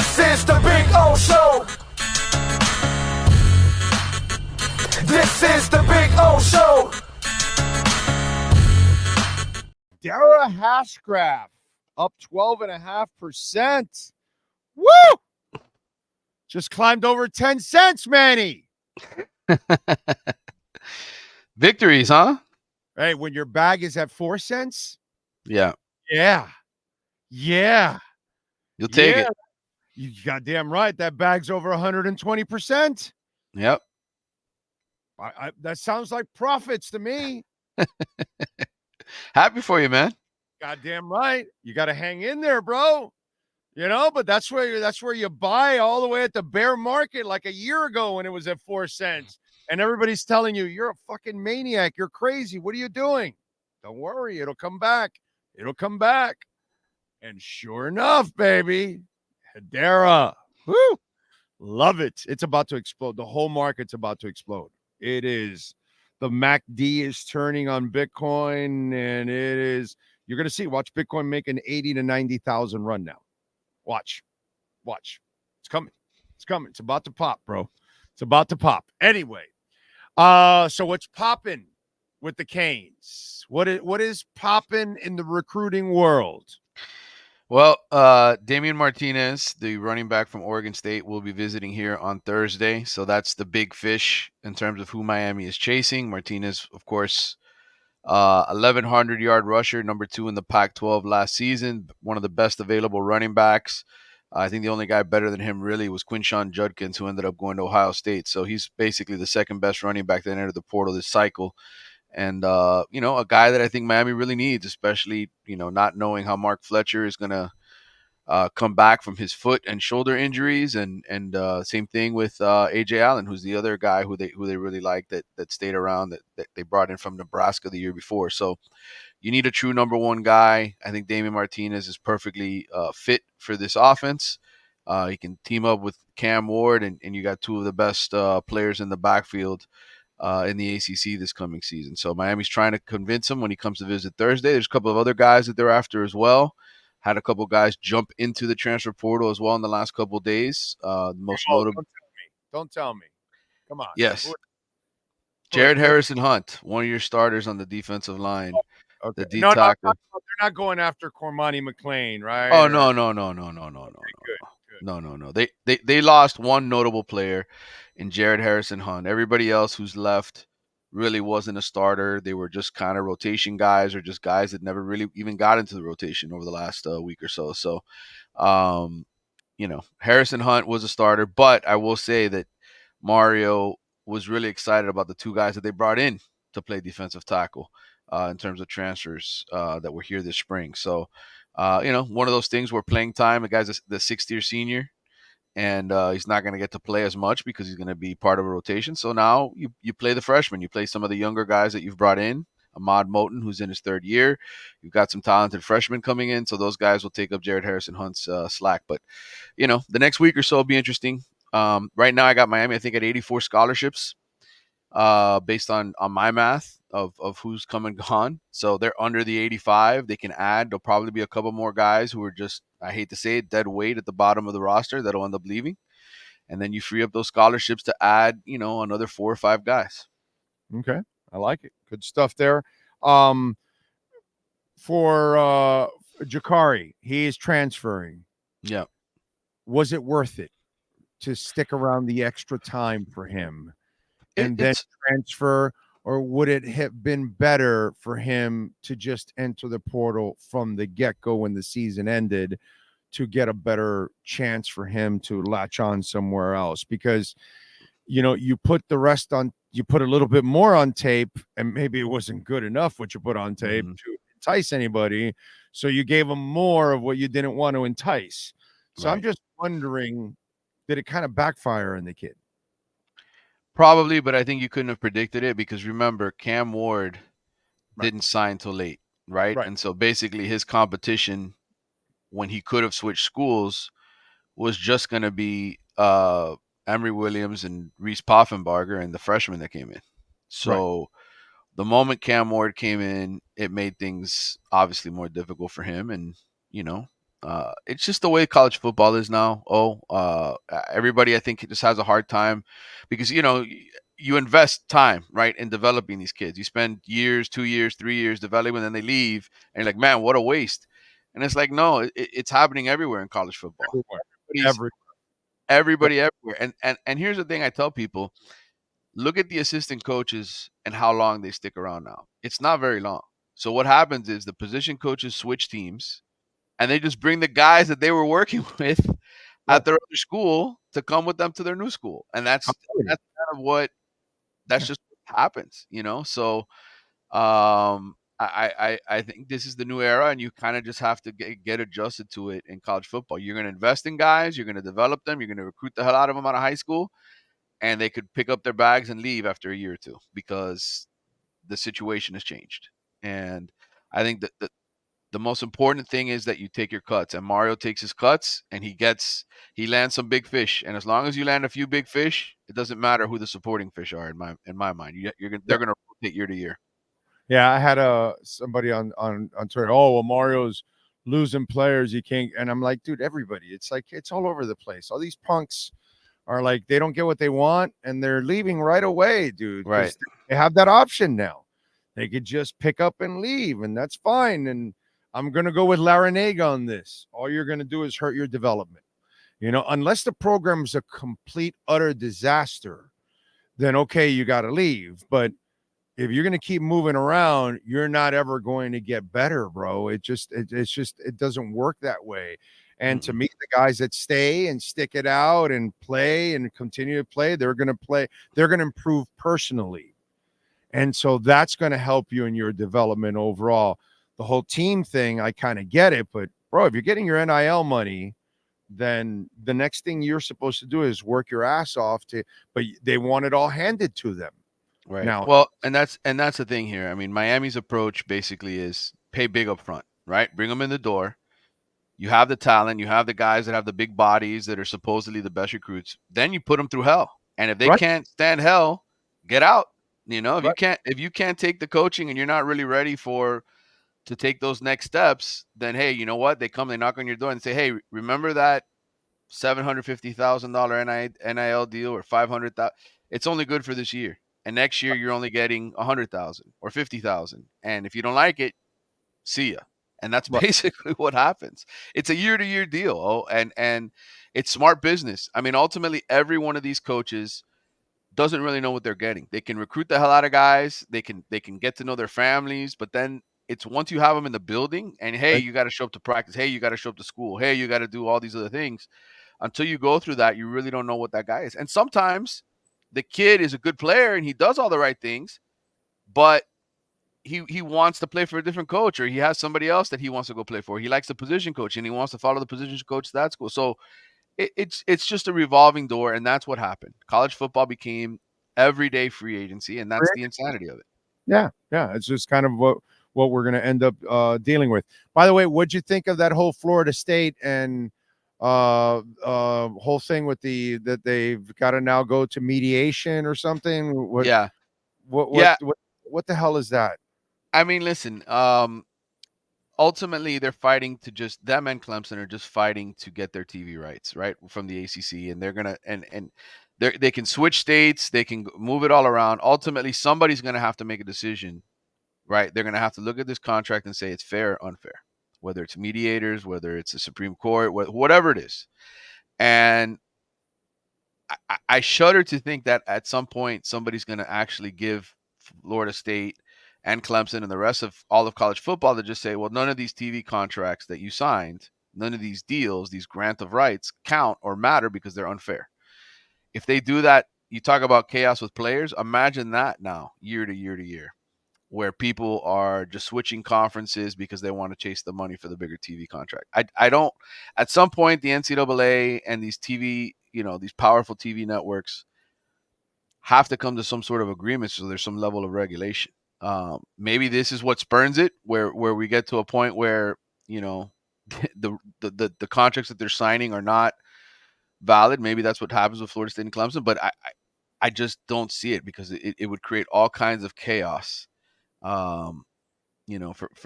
This is the Big O Show. This is the Big O Show. Dara Hashgraph up 12.5%. Woo! Just climbed over 10 cents, Manny. Victories, huh? Hey, when your bag is at 4 cents? Yeah. Yeah. You'll take it. You goddamn right. That bag's over 120%. Yep. That sounds like profits to me. Happy for you, man. Goddamn right. You got to hang in there, bro. You know, but that's where you buy all the way at the bear market like a year ago when it was at 4 cents. And everybody's telling you, you're a fucking maniac. You're crazy. What are you doing? Don't worry. It'll come back. And sure enough, baby, Hedera. Woo! Love it. It's about to explode. The whole market's about to explode. It is. The MACD is turning on Bitcoin, and it is. You're going to see. Watch Bitcoin make an 80 to 90,000 run now. Watch. It's coming. It's about to pop, bro. It's about to pop. Anyway, so what's popping with the Canes? What is popping in the recruiting world? Well, Damian Martinez, the running back from Oregon State, will be visiting here on Thursday. So that's the big fish in terms of who Miami is chasing. Martinez, of course, 1,100-yard rusher, number 2 in the Pac-12 last season, one of the best available running backs. I think the only guy better than him really was Quinshon Judkins, who ended up going to Ohio State. So he's basically the second best running back that entered the portal this cycle. And, a guy that I think Miami really needs, especially, not knowing how Mark Fletcher is going to come back from his foot and shoulder injuries. And same thing with A.J. Allen, who's the other guy who they really like that stayed around, that they brought in from Nebraska the year before. So you need a true number one guy. I think Damian Martinez is perfectly fit for this offense. He can team up with Cam Ward, and you got two of the best players in the backfield in the ACC this coming season. So Miami's trying to convince him when he comes to visit Thursday. There's a couple of other guys that they're after as well. Had a couple guys jump into the transfer portal as well in the last couple of days. Most notable. Don't tell me. Come on. Yes. Jared Harrison Hunt, one of your starters on the defensive line. Okay. The D tackle. They're not going after Cormani McLean, right? Oh, no. They lost one notable player in Jared Harrison Hunt. Everybody else who's left really wasn't a starter. They were just kind of rotation guys, or just guys that never really even got into the rotation over the last week or so. So, Harrison Hunt was a starter, but I will say that Mario was really excited about the two guys that they brought in to play defensive tackle in terms of transfers that were here this spring. So, one of those things where playing time, the guy's the sixth-year senior, and he's not going to get to play as much because he's going to be part of a rotation. So now you play the freshmen. You play some of the younger guys that you've brought in. Ahmad Moten, who's in his third year. You've got some talented freshmen coming in, so those guys will take up Jared Harrison Hunt's slack. But, the next week or so will be interesting. Right now I got Miami, I think, at 84 scholarships based on my math of who's come and gone. So they're under the 85. They can add. There'll probably be a couple more guys who are just, I hate to say it, dead weight at the bottom of the roster that'll end up leaving. And then you free up those scholarships to add, another 4 or 5 guys. Okay. I like it. Good stuff there. For Jacurri, he is transferring. Yeah. Was it worth it to stick around the extra time for him and then transfer, or would it have been better for him to just enter the portal from the get-go when the season ended to get a better chance for him to latch on somewhere else? Because, you put the rest on, you put a little bit more on tape, and maybe it wasn't good enough what you put on tape to entice anybody. So you gave him more of what you didn't want to entice. So right. I'm just wondering, did it kind of backfire on the kid? Probably, but I think you couldn't have predicted it because remember, Cam Ward didn't sign till late, right? And so basically his competition when he could have switched schools was just going to be Emory Williams and Reese Poffenbarger and the freshman that came in. So the moment Cam Ward came in, it made things obviously more difficult for him. And, It's just the way college football is now. Everybody, I think, just has a hard time because you invest time, right, in developing these kids. You spend years, 2 years, 3 years developing, and then they leave, and you're like, man, what a waste. And it's like, no, it's happening everywhere in college football. Everywhere. Everybody's Every everybody everywhere. And here's the thing I tell people: look at the assistant coaches and how long they stick around now. It's not very long. So what happens is the position coaches switch teams and they just bring the guys that they were working with Right. at their other school to come with them to their new school. And that's kind of what that's just what happens, So I think this is the new era, and you kind of just have to get adjusted to it in college football. You're going to invest in guys, you're going to develop them, you're going to recruit the hell out of them out of high school, and they could pick up their bags and leave after a year or two because the situation has changed. And I think that the most important thing is that you take your cuts, and Mario takes his cuts and he lands some big fish. And as long as you land a few big fish, it doesn't matter who the supporting fish are in my mind. They're going to rotate year to year. Yeah, I had somebody on Twitter. Oh, well, Mario's losing players. He can't. And I'm like, dude, everybody. It's like it's all over the place. All these punks are like they don't get what they want and they're leaving right away, dude. Right. They have that option now. They could just pick up and leave, and that's fine. And I'm gonna go with Larinaga on this. All you're gonna do is hurt your development. Unless the program's a complete utter disaster, then okay, you got to leave. But if you're going to keep moving around, you're not ever going to get better, bro. It doesn't work that way. And to me, the guys that stay and stick it out and play and continue to play, they're going to improve personally. And so that's going to help you in your development overall. The whole team thing, I kind of get it, but bro, if you're getting your NIL money, then the next thing you're supposed to do is work your ass off but they want it all handed to them. Right. Now, Well, and that's the thing here. I mean, Miami's approach basically is pay big up front, right? Bring them in the door. You have the talent, you have the guys that have the big bodies that are supposedly the best recruits. Then you put them through hell. And if they right. can't stand hell, get out. If Right. you can't take the coaching and you're not really ready to take those next steps, then hey, you know what? They knock on your door and say, "Hey, remember that $750,000 NIL deal or 500,000? It's only good for this year. And next year you're only getting 100,000 or 50,000. And if you don't like it, see ya." And that's Right. basically what happens. It's a year-to-year deal. And it's smart business. I mean, ultimately, every one of these coaches doesn't really know what they're getting. They can recruit the hell out of guys. They can get to know their families. But then it's once you have them in the building and, hey, you got to show up to practice. Hey, you got to show up to school. Hey, you got to do all these other things. Until you go through that, you really don't know what that guy is. And sometimes the kid is a good player and he does all the right things, but he wants to play for a different coach, or he has somebody else that he wants to go play for. He likes the position coach and he wants to follow the position coach to that school. So it's just a revolving door, and that's what happened. College football became everyday free agency, and that's the insanity of it. Yeah. It's just kind of what we're going to end up dealing with. By the way, what'd you think of that whole Florida State and whole thing with that they've got to now go to mediation or something? What the hell is that? I mean, listen, ultimately they're fighting to them and Clemson are just fighting to get their TV rights, right, from the ACC, and they're gonna and they can switch states, they can move it all around. Ultimately, somebody's gonna have to make a decision, right? They're gonna have to look at this contract and say it's fair or unfair, whether it's mediators, whether it's the Supreme Court, whatever it is. And I shudder to think that at some point somebody's going to actually give Florida State and Clemson and the rest of all of college football to just say, well, none of these TV contracts that you signed, none of these deals, these grant of rights count or matter because they're unfair. If they do that, you talk about chaos with players. Imagine that now, year to year to year, where people are just switching conferences because they want to chase the money for the bigger TV contract. I don't. At some point, the NCAA and these TV, these powerful TV networks have to come to some sort of agreement so there's some level of regulation. Maybe this is what spurns it, where we get to a point where the contracts that they're signing are not valid. Maybe that's what happens with Florida State and Clemson, but I just don't see it because it would create all kinds of chaos. For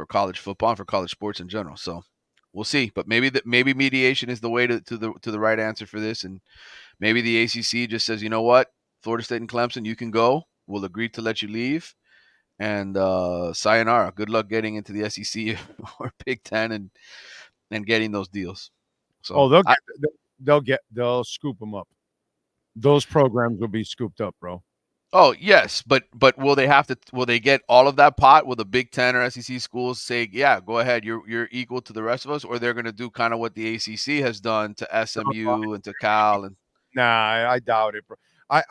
college football and for college sports in general. So we'll see. But maybe mediation is the way to the right answer for this, and maybe the ACC just says, you know what, Florida State and Clemson, you can go. We'll agree to let you leave, and sayonara. Good luck getting into the SEC or Big Ten and getting those deals. Oh, So they'll scoop them up. Those programs will be scooped up, bro. Oh yes, but will they get all of that pot? Will the Big Ten or SEC schools say, yeah, go ahead, you're equal to the rest of us, or they're going to do kind of what the ACC has done to SMU and to Cal and Nah, I doubt it, bro. I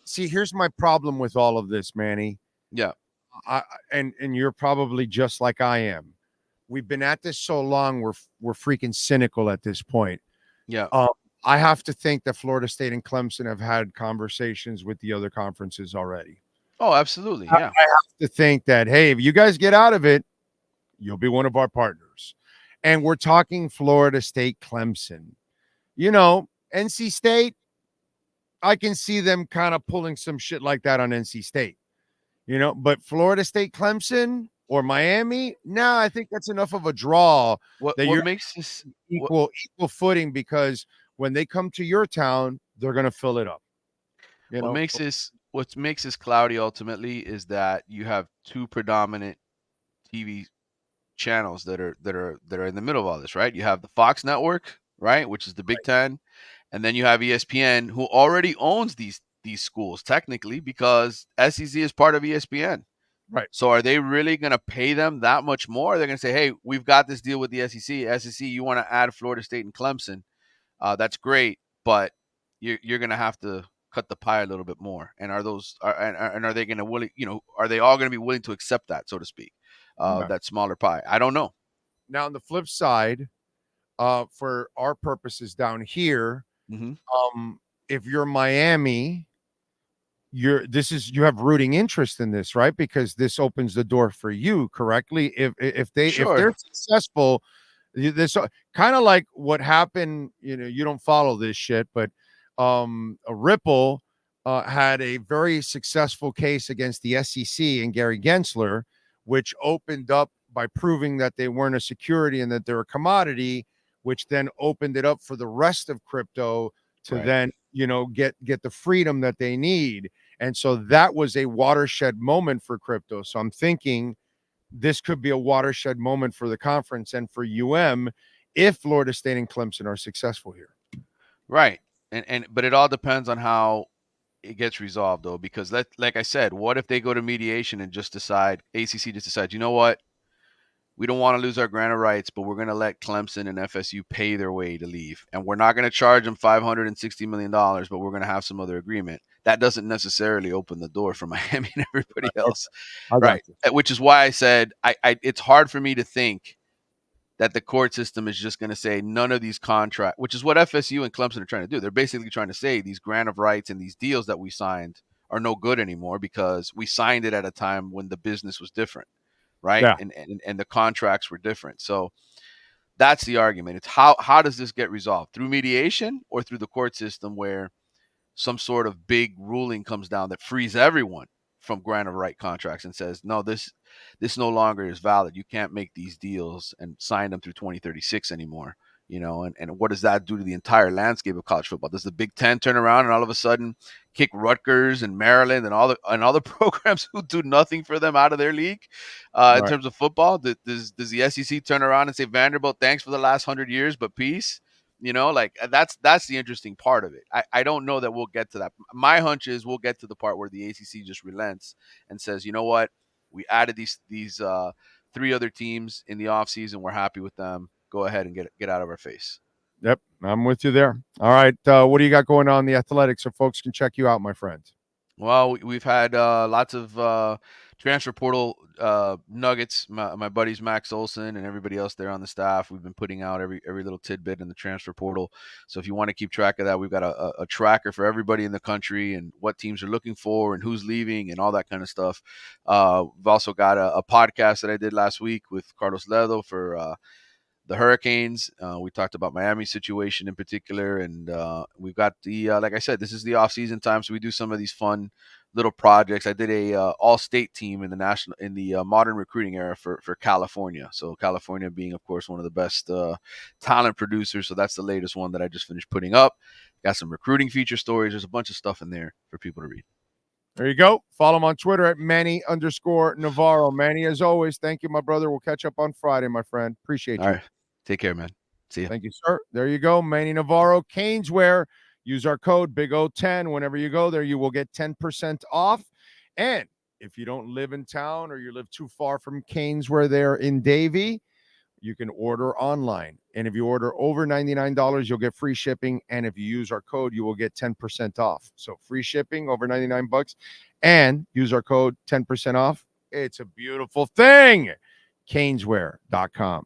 see. Here's my problem with all of this, Manny. yeah, And you're probably just like I am. We've been at this so long, we're freaking cynical at this point. yeah. Um, I have to think that Florida State and Clemson have had conversations with the other conferences already. Oh, absolutely, I yeah. have to think that, hey, if you guys get out of it, you'll be one of our partners. And we're talking Florida State, Clemson. NC State, I can see them kind of pulling some shit like that on NC State. But Florida State, Clemson, or Miami, no, I think that's enough of a draw that What you're makes this equal footing, because when they come to your town, they're going to fill it up. what makes this cloudy ultimately is that you have two predominant TV channels that are in the middle of all this, right? You have the Fox network, right, which is the Big Ten, and then you have ESPN, who already owns these schools technically because SEC is part of ESPN. Right. So are they really going to pay them that much more? They're going to say, hey, we've got this deal with the SEC. SEC, you want to add Florida State and Clemson? That's great, but you're going to have to cut the pie a little bit more. And are they going to are they all going to be willing to accept that, so to speak, Okay. that smaller pie? I don't know. Now, on the flip side, for our purposes down here, Mm-hmm. if you're Miami, you have rooting interest in this, right? Because this opens the door for you, correctly. If Sure. they're successful, this kind of like what happened. You don't follow this shit, but a Ripple had a very successful case against the SEC and Gary Gensler, which opened up by proving that they weren't a security and that they're a commodity, which then opened it up for the rest of crypto to Right. then get the freedom that they need. And so that was a watershed moment for crypto. So I'm thinking this could be a watershed moment for the conference and for if Florida State and Clemson are successful here. Right. But it all depends on how it gets resolved, though, because like I said, what if they go to mediation and just decide, ACC just decides, you know what, we don't want to lose our grant of rights, but we're going to let Clemson and FSU pay their way to leave, and we're not going to charge them $560 million, but we're going to have some other agreement. That doesn't necessarily open the door for Miami and everybody else, I got right? you. Which is why I said it's hard for me to think that the court system is just going to say none of these contracts, which is what FSU and Clemson are trying to do. They're basically trying to say these grant of rights and these deals that we signed are no good anymore because we signed it at a time when the business was different, right? Yeah. And the contracts were different. So that's the argument. It's how does this get resolved? Through mediation or through the court system where some sort of big ruling comes down that frees everyone from grant of right contracts and says, no, this no longer is valid. You can't make these deals and sign them through 2036 anymore. And what does that do to the entire landscape of college football? Does the Big Ten turn around and all of a sudden kick Rutgers and Maryland and all the programs who do nothing for them out of their league in terms of football? Does the SEC turn around and say, Vanderbilt, thanks for the last 100 years, but peace? That's the interesting part of it. I don't know that we'll get to that. My hunch is we'll get to the part where the ACC just relents and says, you know what, we added these three other teams in the offseason. We're happy with them. Go ahead and get out of our face. Yep, I'm with you there. All right, what do you got going on in the athletics so folks can check you out, my friend? Well, we've had lots of transfer portal nuggets. My buddies Max Olson and everybody else there on the staff, we've been putting out every little tidbit in the transfer portal. So if you want to keep track of that, we've got a tracker for everybody in the country and what teams are looking for and who's leaving and all that kind of stuff. We've also got a podcast that I did last week with Carlos Ledo for the Hurricanes. We talked about Miami's situation in particular, and we've got the like I said, this is the off-season time, so we do some of these fun little projects. I did a all-state team in the modern recruiting era for California. So California being, of course, one of the best talent producers. So that's the latest one that I just finished putting up. Got some recruiting feature stories. There's a bunch of stuff in there for people to read. There you go. Follow him on Twitter at Manny_Navarro. Manny, as always, thank you, my brother. We'll catch up on Friday, my friend. Appreciate you. All right. Take care, man. See ya. Thank you, sir. There you go. Manny Navarro, Caneswear. Use our code BIG010. Whenever you go there, you will get 10% off. And if you don't live in town or you live too far from Caneswear there in Davie, you can order online. And if you order over $99, you'll get free shipping. And if you use our code, you will get 10% off. So free shipping over $99 and use our code 10% off. It's a beautiful thing. Caneswear.com.